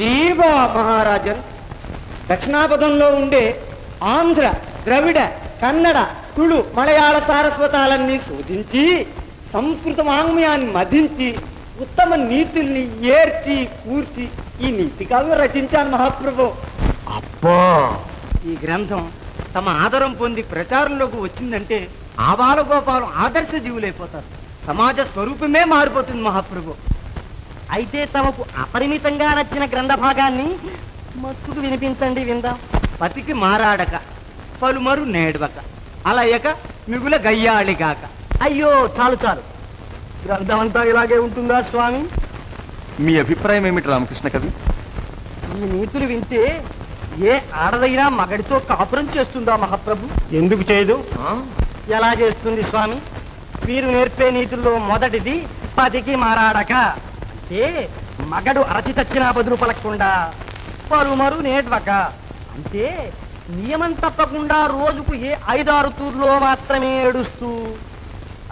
ఇదీవా మహారాజన్. దక్షిణాపథంలో ఉండే ఆంధ్ర, ద్రవిడ, కన్నడ, తుళు, మలయాళ సారస్వతాలన్నీ శోధించి సంస్కృత వాంగ్మయాన్ని మదించి ఉత్తమ నీతుల్ని ఏర్చి కూర్చి ఈ నీతి కావ్యం రచించాను మహాప్రభు. అబ్బా! ఈ గ్రంథం తమ ఆదరం పొంది ప్రచారంలోకి వచ్చిందంటే ఆబాల గోపాలం ఆదర్శ జీవులైపోతారు. సమాజ స్వరూపమే మారిపోతుంది మహాప్రభు. అయితే తమకు అపరిమితంగా నచ్చిన గ్రంథ భాగాన్ని మత్తుకు వినిపించండి, విందాం. పతికి మారాడక, పలుమరు నేడవక, అలయక మిగుల గయ్యాళిగాక. అయ్యో, చాలు చాలు. గ్రంథం అంతా ఇలాగే ఉంటుందా స్వామి? మీ అభిప్రాయం ఏమిటి రామకృష్ణ కవి? ఈ నీతులు వింటే ఏ ఆడదైనా మగడితో కాపురం చేస్తుందా మహాప్రభు? ఎందుకు చేయదు? ఎలా చేస్తుంది స్వామి? వీరు నేర్పే నీతుల్లో మొదటిది పతికి మారాడక. అంటే మగడు అరచి చచ్చినా బదులు పలకకుండా పలుమరు నేడ్వక. అంటే నియమం తప్పకుండా రోజుకు 5-6 తూర్లో మాత్రమే ఏడుస్తూ.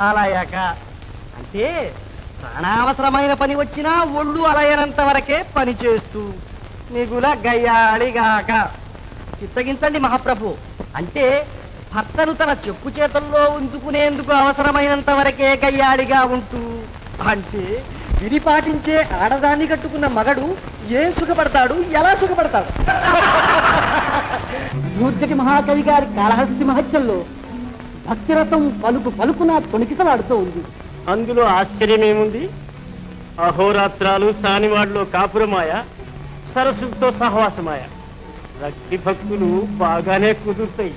అలయక అంటే ప్రాణావసరమైన పని వచ్చినా ఒళ్ళు అలయనంత వరకే పని చేస్తూ. మిగుల గయ్యాళిగాక. చిత్తగించండి మహాప్రభు. అంటే భర్తను తన చెప్పు చేతుల్లో ఉంచుకునేందుకు అవసరమైనంత వరకే గయ్యాళిగా ఉంటూ. అంటే విధి పాటించే ఆడదాన్ని కట్టుకున్న మగడు ఏం సుఖపడతాడు, ఎలా సుఖపడతాడు? దూర్జటి మహాకవి గారి కాళహస్తి మహత్యంలో భక్తిరథం పలుకు పలుకున తొణికితలాడుతూ ఉంది. అందులో ఆశ్చర్యమేముంది? అహోరాత్రాలు సానివాడలో కాపురమాయ, సరస్సుతో సహవాసమాయ. భక్తి భక్తులు బాగానే కుదురుతాయి.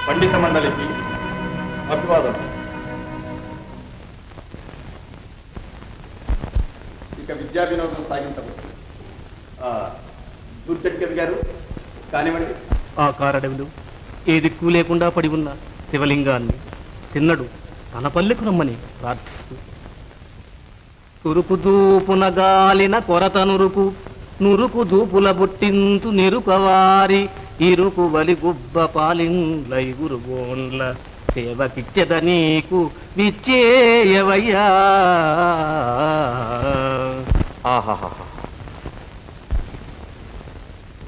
పండిత మండలికి అభివాదం. ఇక విద్యా వినోదం సాగించవచ్చు. దూర్జటి కవి గారు కానివ్వండి. ఆ కారడవిలు ఏ దిక్కు లేకుండా పడి ఉన్న శివలింగాన్ని తిన్నడు తన పల్లెకు రమ్మని ప్రార్థిస్తూ, తురుపు దూపున గాలిన కొరత నురుకు, నురుకు దూపుల బుట్టింతు నిరుకవారి, ఇరుకు వలి గుబ్బ పాలింగ్లైగురు గోన్ల సేవకిచ్చద నీకు విచ్చేయవయ్యా.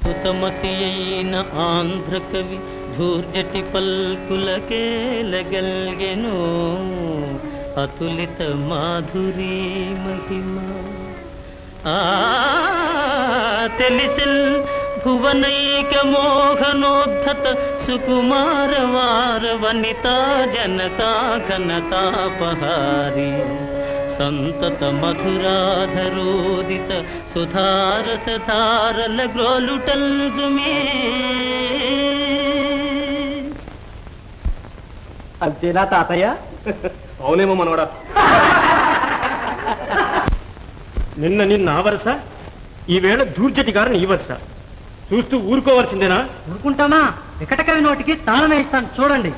సుతమతి అయిన ఆంధ్ర కవి ధూర్జటి పల్కులకేలగల్గెను అతులిత మాధురీ మహిమ. తెలిసిల్ భువనైక మోహనోద్ధత సుకుమారవార వనితా జనతా ఘనతాపహారి సంతత మధురాధరోదిత సుధారసధారల గ్రోలుటల్జుమే. అంతేనా తాతయ్య? అవునేమో మనవడా. నిన్న ఆ వరుస, ఈవేళ దూర్జటి గారిని ఈ వరుస. చూస్తూ ఊరుకోవాల్సిందేనా? ఊరుకుంటామా? వికటకవి నోటికి తాళమే ఇస్తాను, చూడండి.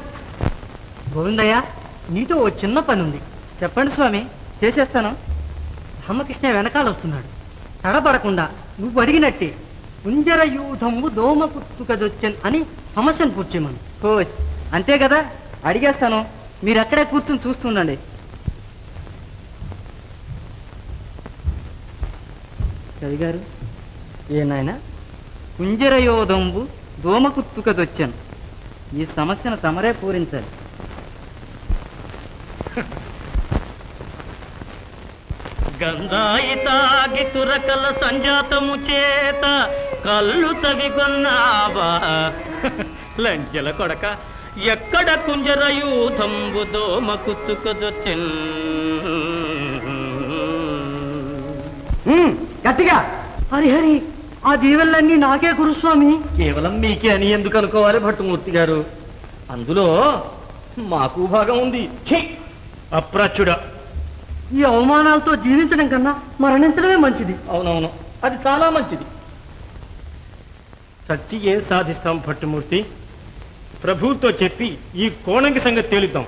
గోవిందయ్య, నీతో ఓ చిన్న పని ఉంది. చెప్పండి స్వామి, చేసేస్తాను. రామకృష్ణ వెనకాల వస్తున్నాడు. తడబడకుండా నువ్వు అడిగినట్టే కుంజర యూధము దోమ పుట్టుకదొచ్చన్ అని సమస్యను పూర్చేమను. కోస్ అంతే కదా, అడిగేస్తాను. మీరు అక్కడే కూర్చుని చూస్తుండండి. కవి గారు, ఏ నాయన, కుంజరయోధంబు దోమకుత్తుకదొచ్చాను. ఈ సమస్యను తమరే పూరించాలి. గంధాయి తాగి తురకల సంజాతము చేత కళ్ళు తవిగొన్నావా లంచెల కొడక. ఎక్కడ కుంజరయూధంబు దోమ కుత్తుకదొచ్చెన్. గట్టిగా హరిహరి, ఆ దీవెల్లన్నీ నాకే గురుస్వామి. కేవలం మీకే అని ఎందుకు అనుకోవాలి భట్టుమూర్తి గారు? అందులో మాకు భాగం ఉంది. అప్రాచ్యుడా, ఈ అవమానాలతో జీవించడం కన్నా మరణించడమే మంచిది. అవునవును, అది చాలా మంచిది. చచ్చి ఏం సాధిస్తాం భట్టుమూర్తి? ప్రభువుతో చెప్పి ఈ కోణంగి సంగతి తేలుద్దాం.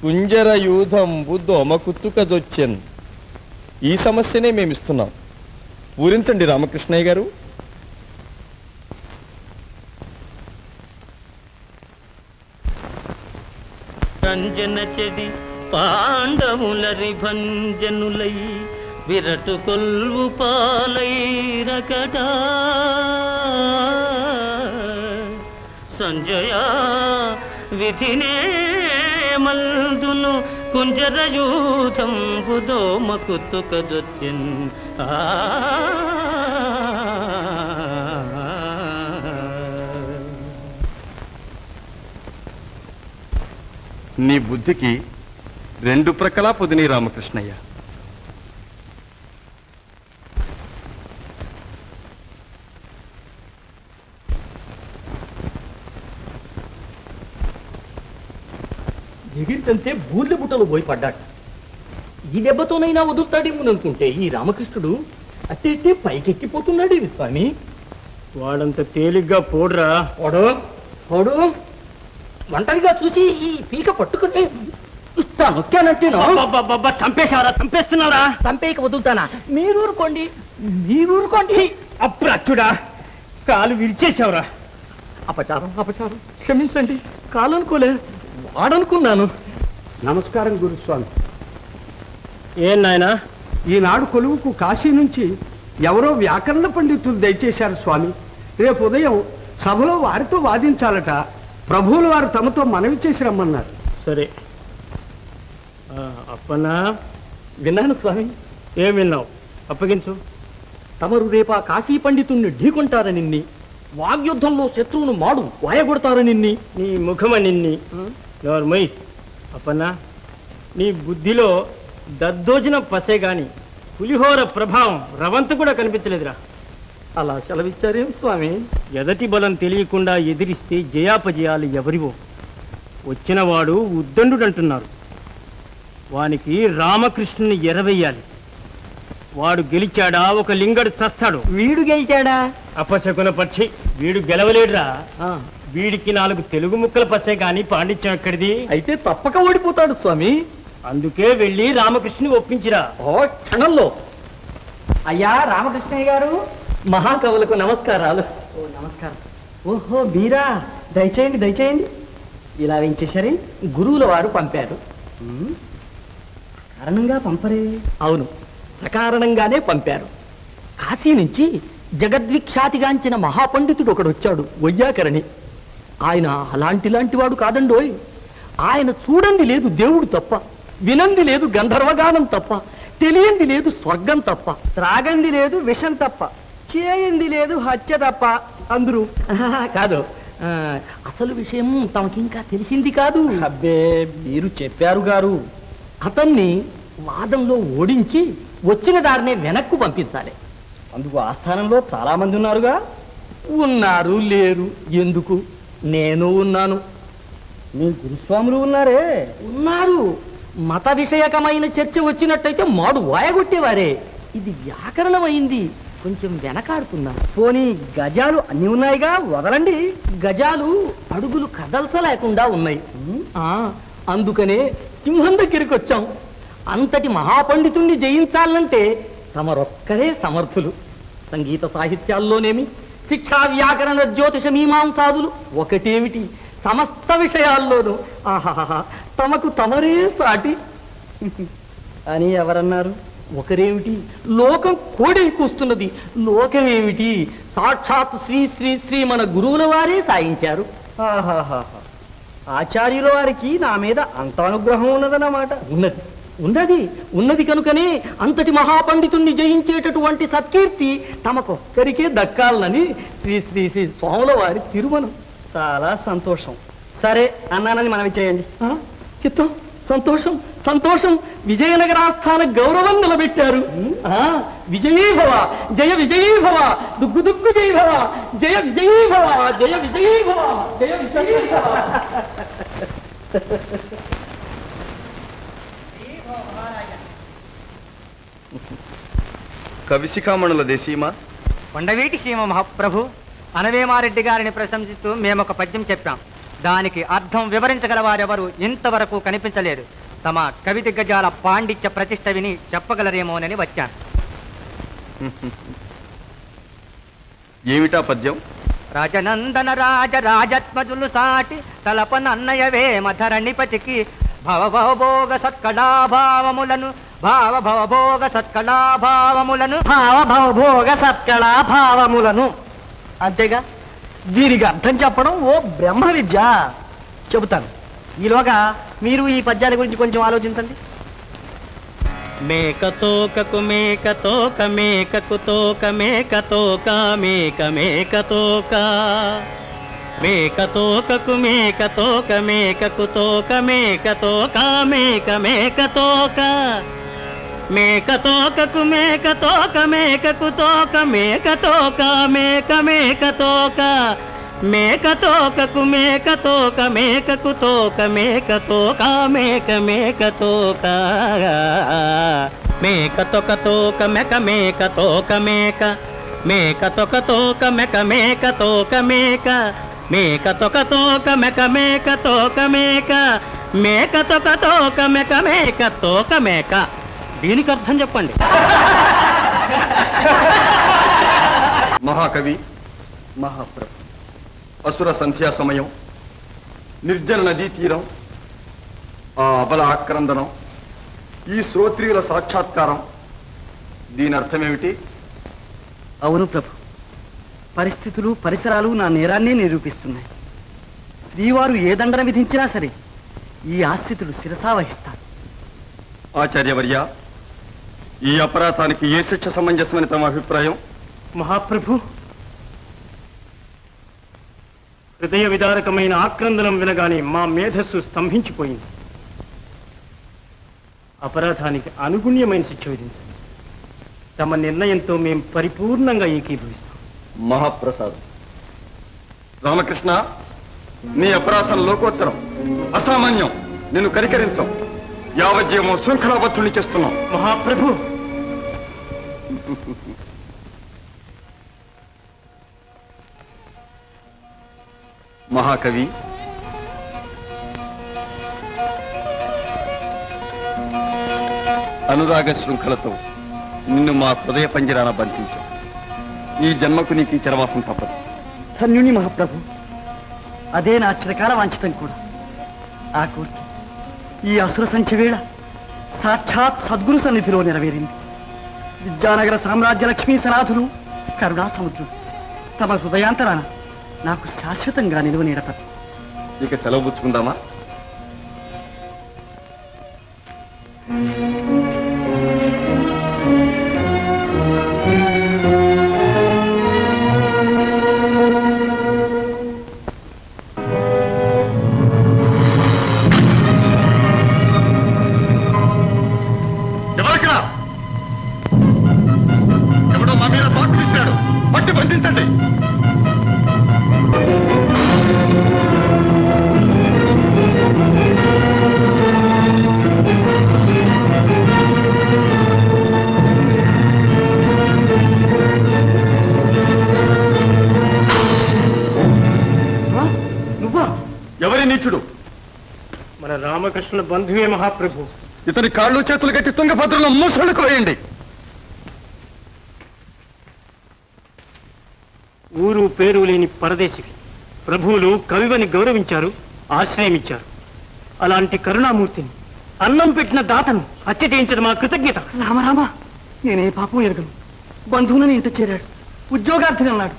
కుంజర యూధంబు దోమ కుత్తుకదొచ్చెన్. ఈ సమస్యనే మేమిస్తున్నాం. పూరించండి రామకృష్ణయ్య గారు. రంజన చెడి పాండవులరి భంజనులై విరటు కొల్వు పాలైరకట సంజయ విధినే మల్దును కుంజరయూథంబు దోమకుతుకదొచ్చిన్ నీ బుద్ధికి రెండు ప్రక్కలా పొదిని రామకృష్ణయ్య. ఎగిరితంతే బూర్ల బుట్టలు పోయి పడ్డాడు. ఈ దెబ్బతోనైనా వదులుతాడేమోననుకుంటే ఈ రామకృష్ణుడు అట్టే పైకెక్కిపోతున్నాడు స్వామి. వాడంత తేలిగ్గా పోడురా. పోడు ఒంటరిగా చూసి ఈ పీక పట్టుకుని నొక్కానంటే చంపేశారా? చంపేస్తున్నారా? చంపేక వదులుతానా? మీరూరుకోండి. అప్పుడు అచ్చుడా కాలు విరిచేశావురా. అపచారం క్షమించండి. కాలు అనుకోలే, వాడనుకున్నాను. నమస్కారం గురుస్వామి. ఏం నాయనా? ఈనాడు కొలువుకు కాశీ నుంచి ఎవరో వ్యాకరణ పండితులు దయచేశారు స్వామి. రేపు ఉదయం సభలో వారితో వాదించాలట. ప్రభువులు వారు తమతో మనవి చేసి రమ్మన్నారు. సరే అప్పన్నా, విన్నాను స్వామి. ఏం విన్నావు? అప్పగించు. తమరు రేపా కాశీ పండితుణ్ణి ఢీకొంటారనిన్ని, వాగ్యుద్ధంలో శత్రువును మాడు వాయగొడతారనిన్ని, నీ ముఖమనిన్ని. నోర్మయ్ అప్పన్నా, నీ బుద్ధిలో దద్దోజన పసే గాని పులిహోర ప్రభావం రవంత కూడా కనిపించలేదురా. అలా సెలవిచ్చారేం స్వామి? ఎదటి బలం తెలియకుండా ఎదిరిస్తే జయాపజయాలు ఎవరివో. వచ్చినవాడు ఉద్దండుడంటున్నారు. వానికి రామకృష్ణుని ఎరవేయాలి. వాడు గెలిచాడా ఒక లింగడు చస్తాడు. వీడు గెలిచాడా? అపశకున పక్షి. వీడు గెలవలేడురా. వీడికి 4 తెలుగు ముక్కల పసే గాని పాండిత్యం ఎక్కడిది? అయితే తప్పక ఓడిపోతాడు స్వామి. అందుకే వెళ్ళి రామకృష్ణుని ఒప్పించిరా. ఓ క్షణంలో. అయ్యా రామకృష్ణయ్య గారు. మహాకవులకు నమస్కారాలు. ఓ నమస్కారం. ఓహో మీరా? దయచేయండి. ఇలా వేయించేశారే? గురువుల వారు పంపారు. కారణంగా పంపరే? అవును, సకారణంగానే పంపారు. కాశీ నుంచి జగద్విఖ్యాతిగాంచిన మహాపండితుడు ఒకడొచ్చాడు, వయ్యాకరణి. ఆయన అలాంటి వాడు కాదండోయ్. ఆయన చూడండి లేదు దేవుడు తప్ప, వినంది లేదు గంధర్వగానం తప్ప, తెలియంది లేదు స్వర్గం తప్ప, త్రాగంది లేదు విషం తప్ప, చేయింది లేదు హత్య తప్ప అందరూ. కాదు, అసలు విషయం తమకింకా తెలిసింది కాదు. అబ్బే, మీరు చెప్పారు గారు. అతన్ని వాదంలో ఓడించి వచ్చిన దారినే వెనక్కు పంపించాలి. అందుకు ఆస్థానంలో చాలా మంది ఉన్నారుగా. ఉన్నారు లేరు ఎందుకు? నేను ఉన్నాను. మీ గురుస్వాములు ఉన్నారే? ఉన్నారు. మత విషయకమైన చర్చ వచ్చినట్టయితే మాడు వాయగొట్టేవారే. ఇది వ్యాకరణమైంది, కొంచెం వెనకాడుతున్నా. పోనీ గజాలు అన్ని ఉన్నాయిగా, వదలండి. గజాలు అడుగులు కదల్చలేకుండా ఉన్నాయి. అందుకనే సింహం దగ్గరికి వచ్చాం. అంతటి మహాపండితుణ్ణి జయించాలంటే తమరొక్కరే సమర్థులు. సంగీత సాహిత్యాల్లోనేమి, శిక్షా వ్యాకరణ జ్యోతిష మీమాంసాదులు ఒకటేమిటి, సమస్త విషయాల్లోనూ ఆహాహా తమకు తమరే సాటి అని ఎవరన్నారు? ఒకరేమిటి, లోకం కోడై కూస్తున్నది. లోకమేమిటి, సాక్షాత్ శ్రీ శ్రీ శ్రీ మన గురువుల వారే సాయించారు. ఆహాహా, ఆచార్యుల వారికి నా మీద అంత అనుగ్రహం ఉన్నదన్నమాట. ఉన్నది కనుకనే అంతటి మహాపండితుణ్ణి జయించేటటువంటి సత్కీర్తి తమకొక్కరికే దక్కాలని శ్రీ శ్రీ శ్రీ స్వాముల వారి తిరుమలం. చాలా సంతోషం. సరే అన్నానని మనవి చేయండి. చిత్తం, సంతోషం సంతోషం. విజయనగరాస్థాన గౌరవం నిలబెట్టారు. విజయీభవ, జయ విజయీభవ, దుగ్గు దుగ్గు జయభవ, జయ విజయీభవ, జయ విజయీభవ, జయ విజయీభవ. కవిశిఖామణుల దేశీమా. కొండవీటి సీమ మహాప్రభు, అనవేమారెడ్డి గారిని ప్రశంసిస్తూ మేమొక పద్యం చెప్పాం. దానికి అర్థం వివరించగల వారెవరు ఇంతవరకు కనిపించలేదు. తమ కవి దిగ్గజాల పాండిత్య ప్రతిష్ట విని చెప్పగలరేమోనని వచ్చాను. ఏమిటా పద్యం? రాజనందన రాజత్మజులు సాటి తలపనన్నయవే మధరణిపతికి భవభవభోగ సత్కళాభావములను భావభవభోగ సత్కళాభావములను భావభవభోగ సత్కళాభావములను. అంతేగా, దీనికి అర్థం చెప్పడం ఓ బ్రహ్మ విద్య. చెబుతాను. ఈలోగా మీరు ఈ పద్యాల గురించి కొంచెం ఆలోచించండి. మేకతోకకు మేకతోక మేకకు తోక మేకతోక మేక మేకతోక మేకతోకకు మేకతోక మేకకు తోక మేకతోక మేక మేకతోక మేకతోకకు మేకతోక మేకకు తోక మేకతోక మేక మేకతోక మేకతోకకు మేకతోక మేకకు తోక మేకతోక మేక మేకతోక మేకతోక తోక మేక మేకతోక మేక మేకతోక తోక మేక మేకతోక మేక మేకతోక తోక మేక మేకతోక మేక మేకతోక తోక మేక మేకతోక మేక. దీనికి అర్థం చెప్పండి. మహాకవి, మహాప్రభు, అసుర సంధ్యా సమయం, నిర్జల నదీ తీరం, ఆ అబల ఆక్రందనం, ఈ శ్రోత్రియుల సాక్షాత్కారం, దీని అర్థమేమిటి? అవును ప్రభు, పరిస్థితులు పరిసరాలు నా నేరాన్నే నిరూపిస్తున్నాయి. శ్రీవారు ఏ దండన విధించినా సరే ఈ ఆశ్రితులు శిరసావహిస్తారు. ఆచార్యవర్య, ఈ అపరాధానికి ఏ శిక్ష సమంజసమని తమ అభిప్రాయం? మహాప్రభు, హృదయ విదారకమైన ఆక్రందనం వినగానే మా మేధస్సు స్తంభించిపోయింది. అపరాధానికి అనుగుణ్యమైన శిక్ష విధించండి. తమ నిర్ణయంతో మేం పరిపూర్ణంగా ఏకీభవిస్తాం. మహాప్రసాదం. రామకృష్ణ, నీ అపరాధం లోకోత్తరం, అసామాన్యం. నిన్ను కనికరించాం. యావజ్జీవము శృంఖలాబద్ధుల్ని చేస్తున్నాం. మహాప్రభు, మహాకవి, అనురాగ శృంఖలతో నిన్ను మా హృదయ పంజరాన బంధించాం. ఈ జన్మకు నీకు ఈ చరవాసం తప్పదు. ధన్యుని మహాప్రభు, అదే నా చిరకాల వాంఛితం కూడా. ఆ కోరిక ఈ అసుర సంఖ్య వేళ సాక్షాత్ సద్గురు సన్నిధిలో నెరవేరింది. విద్యానగర సామ్రాజ్య లక్ష్మీ సనాథులు కరుణా సముద్రులు తమ హృదయాంతరాన నాకు శాశ్వతంగా నిలువ నీడపడు. ఇక సెలవు పుచ్చుకుందామా? ఎవడో మా మీద పాటు తీశాడు. పట్టి బంధించండి. ఎవరి నీచుడు? మన రామకృష్ణ బంధువే మహాప్రభు. ఇతని కాళ్ళు చేతులు కట్టి తుంగభద్రలో మూసళ్ళకు వేయండి. ఊరు పేరు లేని పరదేశివి. ప్రభువులు కవివని గౌరవించారు, ఆశ్రయమిచ్చారు. అలాంటి కరుణామూర్తిని, అన్నం పెట్టిన దాతను హత్య చేయించడం మా కృతజ్ఞత. రామరామ, నేనే పాపం ఎరగను. బంధువులను ఇంత చేరాడు, ఉద్యోగార్థిని అన్నాడు.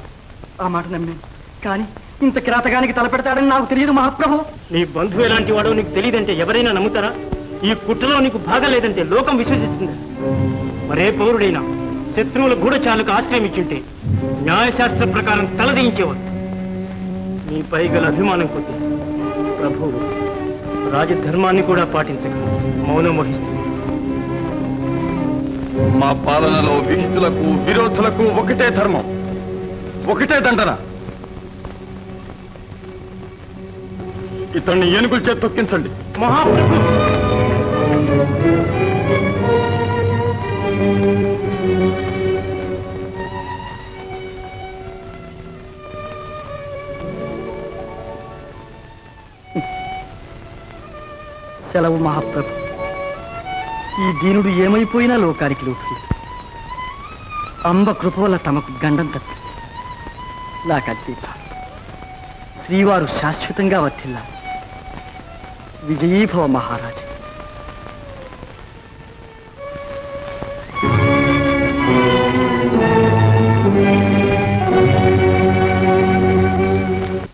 ఆ మాట నమ్మాను. కానీ ఇంత కిరాతకానికి తలపెడతాడని నాకు తెలియదు మహాప్రభు. నీ బంధువు ఎలాంటి వాడో నీకు తెలియదంటే ఎవరైనా నమ్ముతారా? ఈ కుట్రలో నీకు భాగం లేదంటే లోకం విశ్వసిస్తుంది. మరే పౌరుడైనా శత్రువుల గూఢచాలకు ఆశ్రయం ఇచ్చుంటే న్యాయశాస్త్ర ప్రకారం తలదించేవాడు. నీపై గల అభిమానం కొద్ది ప్రభువు రాజధర్మాన్ని కూడా పాటించక మౌనం వహిస్తుంది. మా పాలనలో విహితులకు విరోధులకు ఒకటే ధర్మం, ఒకటే దండన. ఇతన్ని ఏనుగుల చేత తొక్కించండి. మహాప్రభు, సెలవు మహాప్రభు. ఈ దీనుడు ఏమైపోయినా లోకానికి లోటు. అంబ కృప వల్ల తమకు గండం తప్పి నాకంతే చాలు. శ్రీవారు శాశ్వతంగా వర్ధిల్లాలి. విజయీభవ మహారాజా.